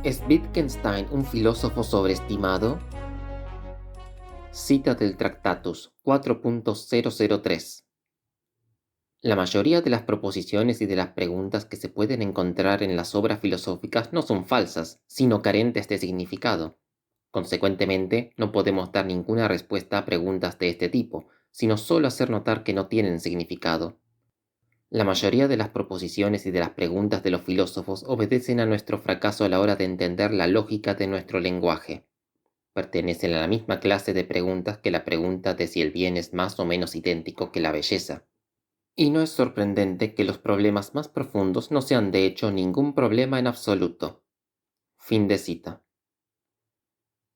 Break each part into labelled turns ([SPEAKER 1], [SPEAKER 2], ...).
[SPEAKER 1] ¿Es Wittgenstein un filósofo sobreestimado? Cita del Tractatus 4.003. La mayoría de las proposiciones y de las preguntas que se pueden encontrar en las obras filosóficas no son falsas, sino carentes de significado. Consecuentemente, no podemos dar ninguna respuesta a preguntas de este tipo, sino solo hacer notar que no tienen significado. La mayoría de las proposiciones y de las preguntas de los filósofos obedecen a nuestro fracaso a la hora de entender la lógica de nuestro lenguaje. Pertenecen a la misma clase de preguntas que la pregunta de si el bien es más o menos idéntico que la belleza. Y no es sorprendente que los problemas más profundos no sean de hecho ningún problema en absoluto. Fin de cita.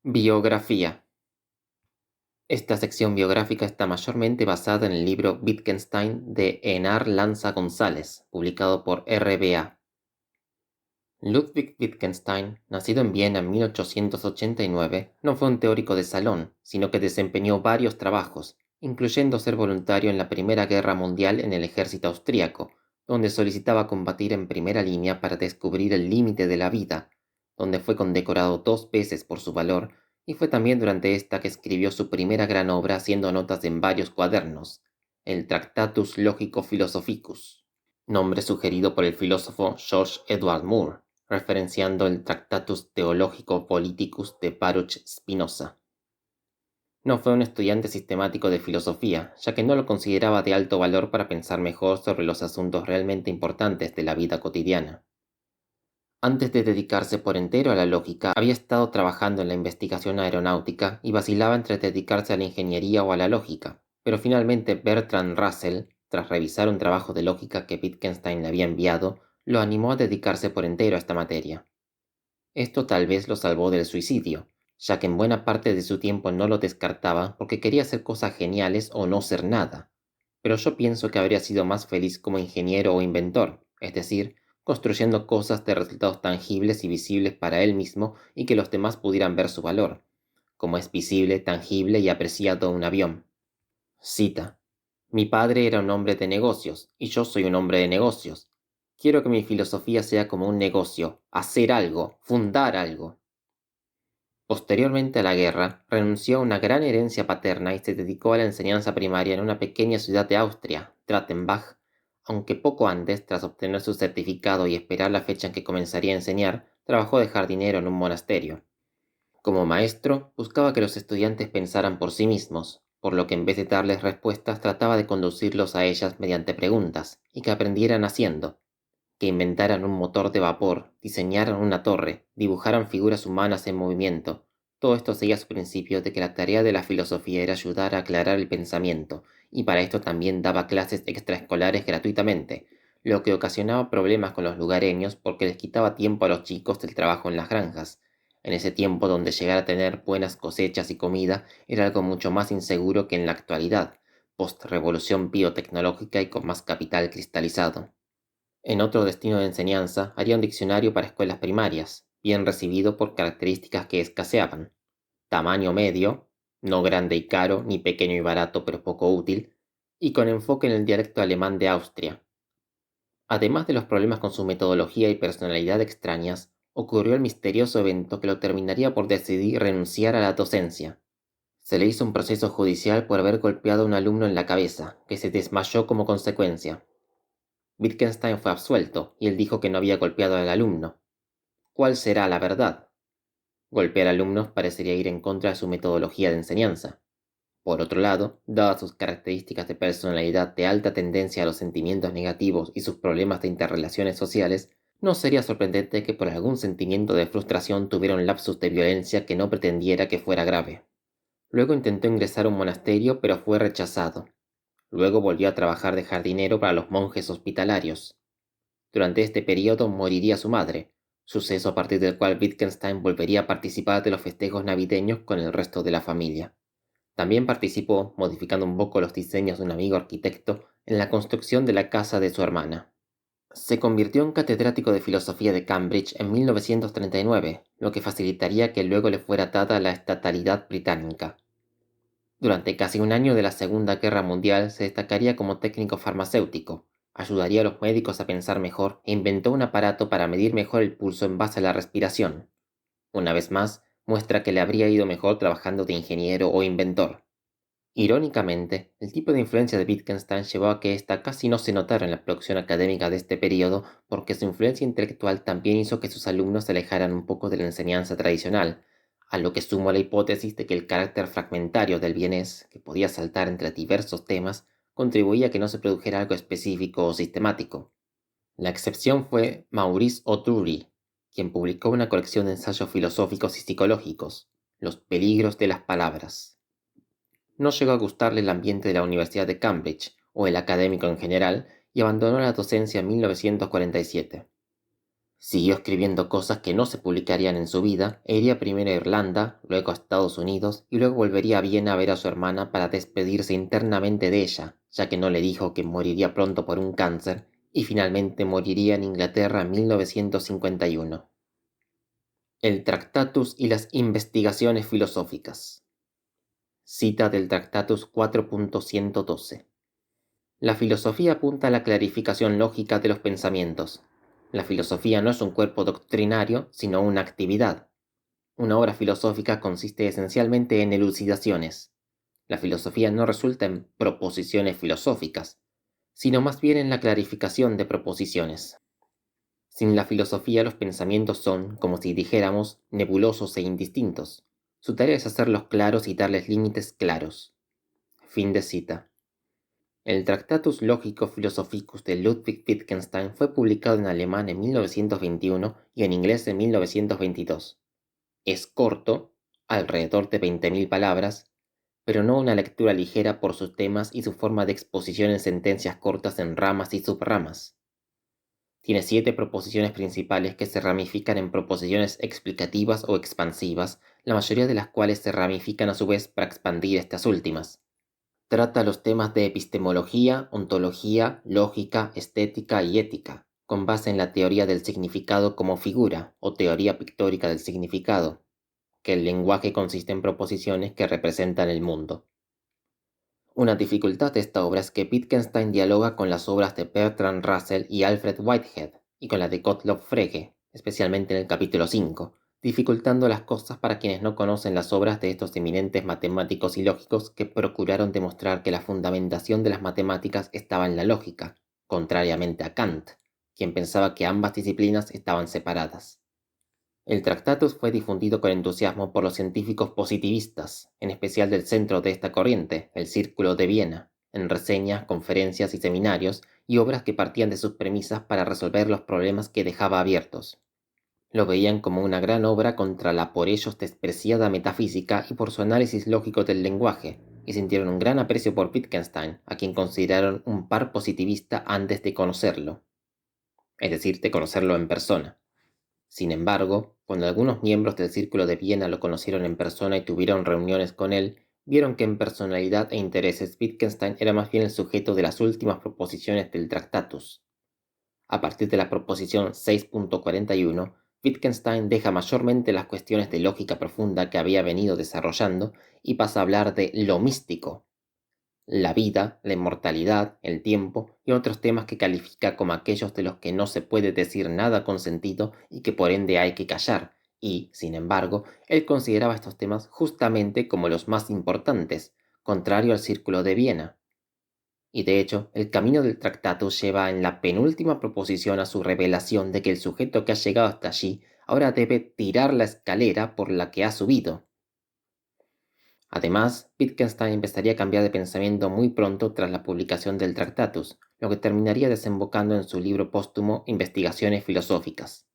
[SPEAKER 1] Biografía. Esta sección biográfica está mayormente basada en el libro Wittgenstein de Enar Lanza González, publicado por RBA. Ludwig Wittgenstein, nacido en Viena en 1889, no fue un teórico de salón, sino que desempeñó varios trabajos, incluyendo ser voluntario en la Primera Guerra Mundial en el ejército austríaco, donde solicitaba combatir en primera línea para descubrir el límite de la vida, donde fue condecorado 2 veces por su valor, y fue también durante esta que escribió su primera gran obra haciendo notas en varios cuadernos, el Tractatus Logico Philosophicus, nombre sugerido por el filósofo George Edward Moore, referenciando el Tractatus Theologico Politicus de Baruch Spinoza. No fue un estudiante sistemático de filosofía, ya que no lo consideraba de alto valor para pensar mejor sobre los asuntos realmente importantes de la vida cotidiana. Antes de dedicarse por entero a la lógica, había estado trabajando en la investigación aeronáutica y vacilaba entre dedicarse a la ingeniería o a la lógica, pero finalmente Bertrand Russell, tras revisar un trabajo de lógica que Wittgenstein le había enviado, lo animó a dedicarse por entero a esta materia. Esto tal vez lo salvó del suicidio, ya que en buena parte de su tiempo no lo descartaba porque quería hacer cosas geniales o no ser nada. Pero yo pienso que habría sido más feliz como ingeniero o inventor, es decir, construyendo cosas de resultados tangibles y visibles para él mismo y que los demás pudieran ver su valor, como es visible, tangible y apreciado un avión. Cita. Mi padre era un hombre de negocios, y yo soy un hombre de negocios. Quiero que mi filosofía sea como un negocio, hacer algo, fundar algo. Posteriormente a la guerra, renunció a una gran herencia paterna y se dedicó a la enseñanza primaria en una pequeña ciudad de Austria, Trattenbach, aunque poco antes, tras obtener su certificado y esperar la fecha en que comenzaría a enseñar, trabajó de jardinero en un monasterio. Como maestro, buscaba que los estudiantes pensaran por sí mismos, por lo que en vez de darles respuestas trataba de conducirlos a ellas mediante preguntas, y que aprendieran haciendo, que inventaran un motor de vapor, diseñaran una torre, dibujaran figuras humanas en movimiento. Todo esto seguía su principio de que la tarea de la filosofía era ayudar a aclarar el pensamiento, y para esto también daba clases extraescolares gratuitamente, lo que ocasionaba problemas con los lugareños porque les quitaba tiempo a los chicos del trabajo en las granjas. En ese tiempo donde llegar a tener buenas cosechas y comida era algo mucho más inseguro que en la actualidad, post-revolución biotecnológica y con más capital cristalizado. En otro destino de enseñanza, haría un diccionario para escuelas primarias, bien recibido por características que escaseaban. Tamaño medio, no grande y caro, ni pequeño y barato pero poco útil, y con enfoque en el dialecto alemán de Austria. Además de los problemas con su metodología y personalidad extrañas, ocurrió el misterioso evento que lo terminaría por decidir renunciar a la docencia. Se le hizo un proceso judicial por haber golpeado a un alumno en la cabeza, que se desmayó como consecuencia. Wittgenstein fue absuelto, y él dijo que no había golpeado al alumno. ¿Cuál será la verdad? Golpear alumnos parecería ir en contra de su metodología de enseñanza. Por otro lado, dadas sus características de personalidad de alta tendencia a los sentimientos negativos y sus problemas de interrelaciones sociales, no sería sorprendente que por algún sentimiento de frustración tuviera un lapsus de violencia que no pretendiera que fuera grave. Luego intentó ingresar a un monasterio, pero fue rechazado. Luego volvió a trabajar de jardinero para los monjes hospitalarios. Durante este periodo moriría su madre, suceso a partir del cual Wittgenstein volvería a participar de los festejos navideños con el resto de la familia. También participó, modificando un poco los diseños de un amigo arquitecto, en la construcción de la casa de su hermana. Se convirtió en catedrático de filosofía de Cambridge en 1939, lo que facilitaría que luego le fuera dada la estatalidad británica. Durante casi un año de la Segunda Guerra Mundial se destacaría como técnico farmacéutico, ayudaría a los médicos a pensar mejor e inventó un aparato para medir mejor el pulso en base a la respiración. Una vez más, muestra que le habría ido mejor trabajando de ingeniero o inventor. Irónicamente, el tipo de influencia de Wittgenstein llevó a que ésta casi no se notara en la producción académica de este periodo, porque su influencia intelectual también hizo que sus alumnos se alejaran un poco de la enseñanza tradicional, a lo que sumó la hipótesis de que el carácter fragmentario del vienés, que podía saltar entre diversos temas, contribuía a que no se produjera algo específico o sistemático. La excepción fue Maurice O'Drury, quien publicó una colección de ensayos filosóficos y psicológicos, Los peligros de las palabras. No llegó a gustarle el ambiente de la Universidad de Cambridge, o el académico en general, y abandonó la docencia en 1947. Siguió escribiendo cosas que no se publicarían en su vida, e iría primero a Irlanda, luego a Estados Unidos, y luego volvería a Viena a ver a su hermana para despedirse internamente de ella, ya que no le dijo que moriría pronto por un cáncer, y finalmente moriría en Inglaterra en 1951. El Tractatus y las investigaciones filosóficas. Cita del Tractatus 4.112. La filosofía apunta a la clarificación lógica de los pensamientos. La filosofía no es un cuerpo doctrinario, sino una actividad. Una obra filosófica consiste esencialmente en elucidaciones. La filosofía no resulta en proposiciones filosóficas, sino más bien en la clarificación de proposiciones. Sin la filosofía los pensamientos son, como si dijéramos, nebulosos e indistintos. Su tarea es hacerlos claros y darles límites claros. Fin de cita. El Tractatus Logico-Philosophicus de Ludwig Wittgenstein fue publicado en alemán en 1921 y en inglés en 1922. Es corto, alrededor de 20.000 palabras, pero no una lectura ligera por sus temas y su forma de exposición en sentencias cortas en ramas y subramas. Tiene 7 proposiciones principales que se ramifican en proposiciones explicativas o expansivas, la mayoría de las cuales se ramifican a su vez para expandir estas últimas. Trata los temas de epistemología, ontología, lógica, estética y ética, con base en la teoría del significado como figura o teoría pictórica del significado, que el lenguaje consiste en proposiciones que representan el mundo. Una dificultad de esta obra es que Wittgenstein dialoga con las obras de Bertrand Russell y Alfred Whitehead, y con la de Gottlob Frege, especialmente en el capítulo 5, dificultando las cosas para quienes no conocen las obras de estos eminentes matemáticos y lógicos que procuraron demostrar que la fundamentación de las matemáticas estaba en la lógica, contrariamente a Kant, quien pensaba que ambas disciplinas estaban separadas. El Tractatus fue difundido con entusiasmo por los científicos positivistas, en especial del centro de esta corriente, el Círculo de Viena, en reseñas, conferencias y seminarios, y obras que partían de sus premisas para resolver los problemas que dejaba abiertos. Lo veían como una gran obra contra la por ellos despreciada metafísica y por su análisis lógico del lenguaje, y sintieron un gran aprecio por Wittgenstein, a quien consideraron un par positivista antes de conocerlo, es decir, de conocerlo en persona. Sin embargo, cuando algunos miembros del Círculo de Viena lo conocieron en persona y tuvieron reuniones con él, vieron que en personalidad e intereses Wittgenstein era más bien el sujeto de las últimas proposiciones del Tractatus. A partir de la proposición 6.41, Wittgenstein deja mayormente las cuestiones de lógica profunda que había venido desarrollando y pasa a hablar de lo místico, la vida, la inmortalidad, el tiempo y otros temas que califica como aquellos de los que no se puede decir nada con sentido y que por ende hay que callar, y, sin embargo, él consideraba estos temas justamente como los más importantes, contrario al Círculo de Viena. Y de hecho, el camino del Tractatus lleva en la penúltima proposición a su revelación de que el sujeto que ha llegado hasta allí ahora debe tirar la escalera por la que ha subido. Además, Wittgenstein empezaría a cambiar de pensamiento muy pronto tras la publicación del Tractatus, lo que terminaría desembocando en su libro póstumo Investigaciones filosóficas.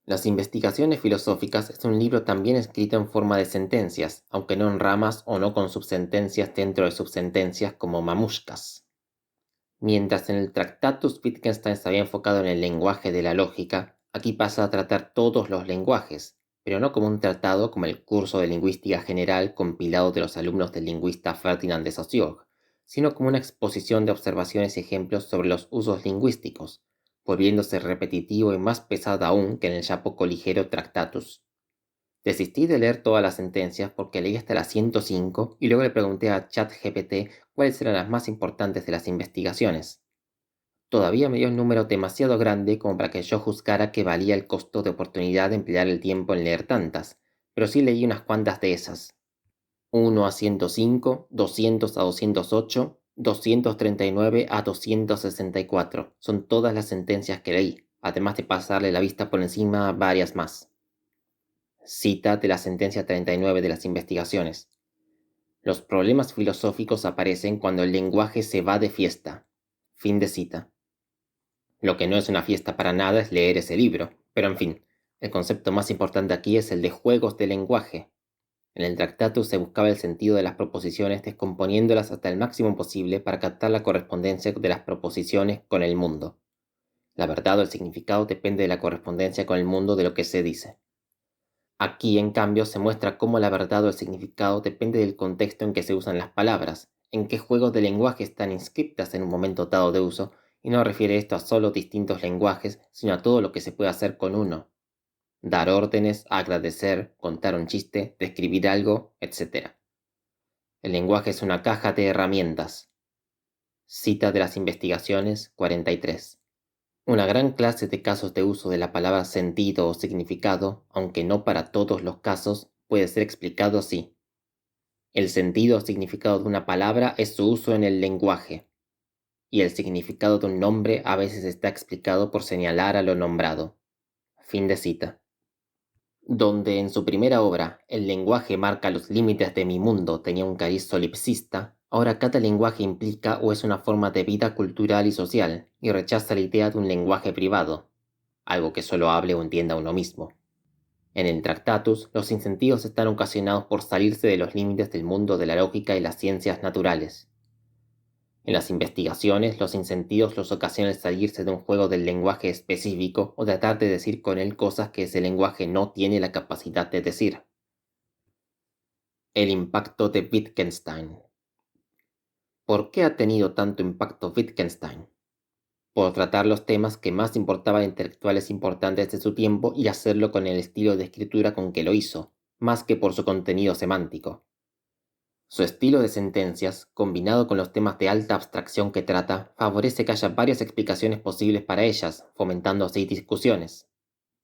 [SPEAKER 1] Las Investigaciones filosóficas es un libro también escrito en forma de sentencias, aunque no en ramas o no con subsentencias dentro de subsentencias como mamushkas. Mientras en el Tractatus Wittgenstein se había enfocado en el lenguaje de la lógica, aquí pasa a tratar todos los lenguajes, pero no como un tratado como el curso de lingüística general compilado de los alumnos del lingüista Ferdinand de Saussure, sino como una exposición de observaciones y ejemplos sobre los usos lingüísticos, volviéndose repetitivo y más pesado aún que en el ya poco ligero Tractatus. Desistí de leer todas las sentencias porque leí hasta la 105 y luego le pregunté a ChatGPT cuáles eran las más importantes de las investigaciones. Todavía me dio un número demasiado grande como para que yo juzgara que valía el costo de oportunidad de emplear el tiempo en leer tantas, pero sí leí unas cuantas de esas. 1 a 105, 200 a 208, 239 a 264. Son todas las sentencias que leí, además de pasarle la vista por encima a varias más. Cita de la sentencia 39 de las investigaciones. Los problemas filosóficos aparecen cuando el lenguaje se va de fiesta. Fin de cita. Lo que no es una fiesta para nada es leer ese libro, pero en fin, el concepto más importante aquí es el de juegos de lenguaje. En el Tractatus se buscaba el sentido de las proposiciones descomponiéndolas hasta el máximo posible para captar la correspondencia de las proposiciones con el mundo. La verdad o el significado depende de la correspondencia con el mundo de lo que se dice. Aquí, en cambio, se muestra cómo la verdad o el significado depende del contexto en que se usan las palabras, en qué juegos de lenguaje están inscritas en un momento dado de uso, y no refiere esto a solo distintos lenguajes, sino a todo lo que se puede hacer con uno. Dar órdenes, agradecer, contar un chiste, describir algo, etc. El lenguaje es una caja de herramientas. Cita de las investigaciones 43. Una gran clase de casos de uso de la palabra sentido o significado, aunque no para todos los casos, puede ser explicado así. El sentido o significado de una palabra es su uso en el lenguaje, y el significado de un nombre a veces está explicado por señalar a lo nombrado. Fin de cita. Donde en su primera obra el lenguaje marca los límites de mi mundo tenía un cariz solipsista, ahora cada lenguaje implica o es una forma de vida cultural y social, y rechaza la idea de un lenguaje privado, algo que solo hable o entienda uno mismo. En el Tractatus, los incentivos están ocasionados por salirse de los límites del mundo de la lógica y las ciencias naturales. En las investigaciones, los incentivos los ocasionan salirse de un juego del lenguaje específico o tratar de decir con él cosas que ese lenguaje no tiene la capacidad de decir. El impacto de Wittgenstein. ¿Por qué ha tenido tanto impacto Wittgenstein? Por tratar los temas que más importaban a intelectuales importantes de su tiempo y hacerlo con el estilo de escritura con que lo hizo, más que por su contenido semántico. Su estilo de sentencias, combinado con los temas de alta abstracción que trata, favorece que haya varias explicaciones posibles para ellas, fomentando así discusiones.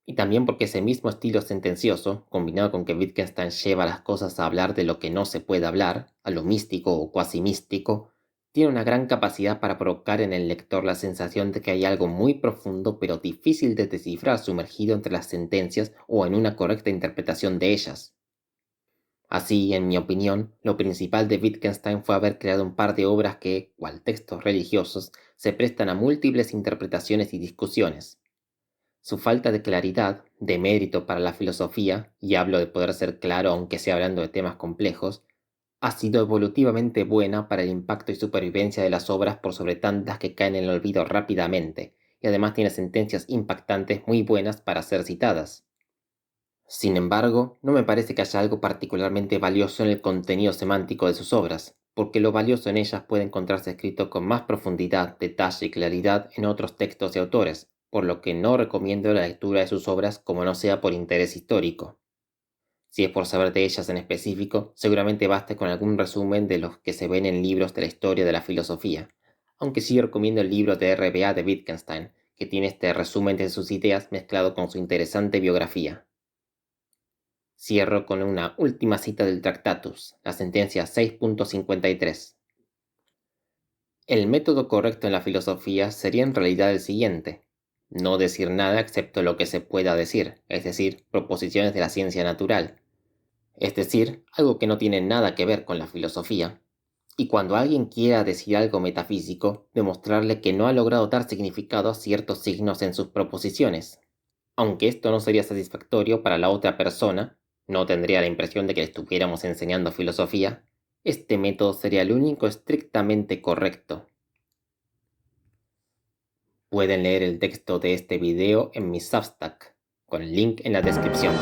[SPEAKER 1] Y también porque ese mismo estilo sentencioso, combinado con que Wittgenstein lleva las cosas a hablar de lo que no se puede hablar, a lo místico o cuasi místico, tiene una gran capacidad para provocar en el lector la sensación de que hay algo muy profundo pero difícil de descifrar sumergido entre las sentencias o en una correcta interpretación de ellas. Así, en mi opinión, lo principal de Wittgenstein fue haber creado un par de obras que, cual textos religiosos, se prestan a múltiples interpretaciones y discusiones. Su falta de claridad, de mérito para la filosofía, y hablo de poder ser claro aunque sea hablando de temas complejos, ha sido evolutivamente buena para el impacto y supervivencia de las obras por sobre tantas que caen en el olvido rápidamente, y además tiene sentencias impactantes muy buenas para ser citadas. Sin embargo, no me parece que haya algo particularmente valioso en el contenido semántico de sus obras, porque lo valioso en ellas puede encontrarse escrito con más profundidad, detalle y claridad en otros textos y autores, por lo que no recomiendo la lectura de sus obras como no sea por interés histórico. Si es por saber de ellas en específico, seguramente baste con algún resumen de los que se ven en libros de la historia de la filosofía, aunque sí recomiendo el libro de RBA de Wittgenstein, que tiene este resumen de sus ideas mezclado con su interesante biografía. Cierro con una última cita del Tractatus, la sentencia 6.53. El método correcto en la filosofía sería en realidad el siguiente: no decir nada excepto lo que se pueda decir, es decir, proposiciones de la ciencia natural, es decir, algo que no tiene nada que ver con la filosofía, y cuando alguien quiera decir algo metafísico, demostrarle que no ha logrado dar significado a ciertos signos en sus proposiciones. Aunque esto no sería satisfactorio para la otra persona, no tendría la impresión de que le estuviéramos enseñando filosofía, este método sería el único estrictamente correcto. Pueden leer el texto de este video en mi Substack, con el link en la descripción.